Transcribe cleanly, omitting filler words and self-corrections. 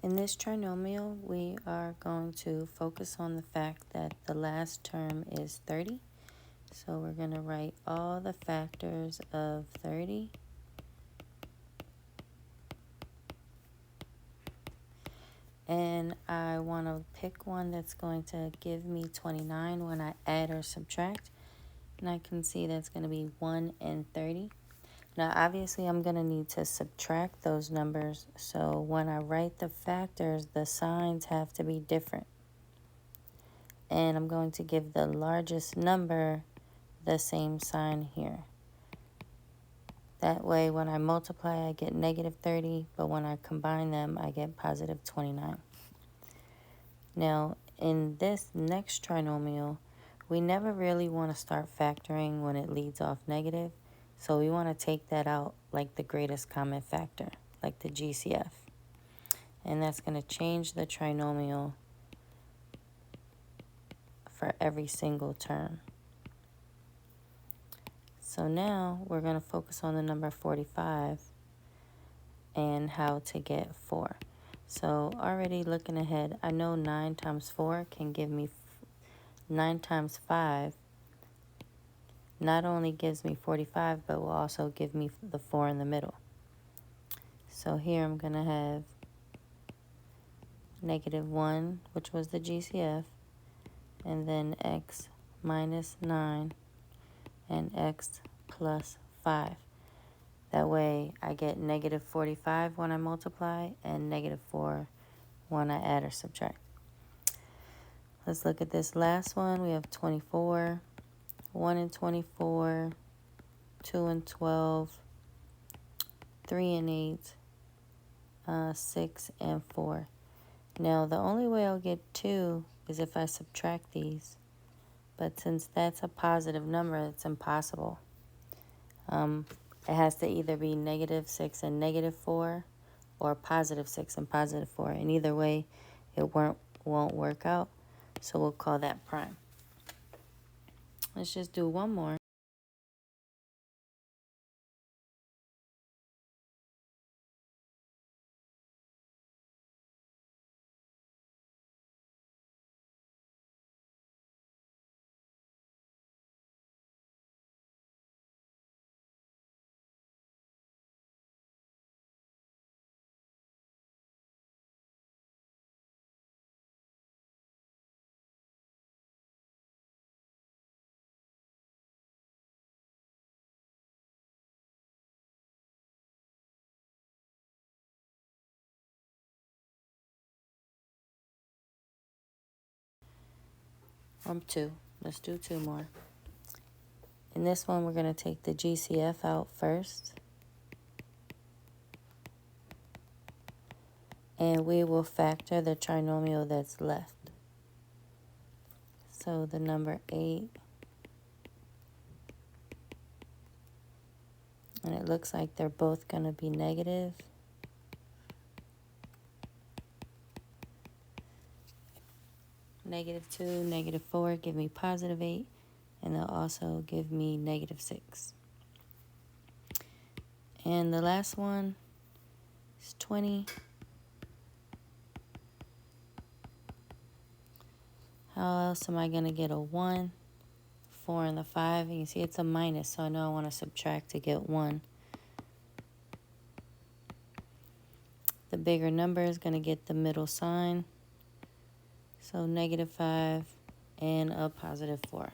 In this trinomial, we are going to focus on the fact that the last term is 30. So we're going to write all the factors of 30. And I want to pick one that's going to give me 29 when I add or subtract. And I can see that's going to be 1 and 30. Now, obviously, I'm going to need to subtract those numbers. So when I write the factors, the signs have to be different. And I'm going to give the largest number the same sign here. That way, when I multiply, I get negative 30, but when I combine them, I get positive 29. Now, in this next trinomial, we never really want to start factoring when it leads off negative. So we want to take that out like the greatest common factor, like the GCF. And that's going to change the trinomial for every single term. So now we're going to focus on the number 45 and how to get 4. So already looking ahead, I know 9 times 4 can give me 9 times 5. Not only gives me 45, but will also give me the 4 in the middle. So here I'm going to have negative 1, which was the GCF, and then x minus 9 and x plus 5. That way I get negative 45 when I multiply and negative 4 when I add or subtract. Let's look at this last one. We have 24, 1 and 24, 2 and 12, 3 and 8, 6 and 4. Now, the only way I'll get 2 is if I subtract these. But since that's a positive number, it's impossible. It has to either be negative 6 and negative 4 or positive 6 and positive 4. And either way, it won't work out. So we'll call that prime. Let's just do one more. Two. Let's do 2 more. In this one, we're going to take the GCF out first. And we will factor the trinomial that's left. So the number 8. And it looks like they're both going to be negative. Negative 2, negative 4 give me positive 8. And they'll also give me negative 6. And the last one is 20. How else am I going to get a 1? 4 and the 5. You can see it's a minus, so I know I want to subtract to get 1. The bigger number is going to get the middle sign. So negative 5 and a positive 4.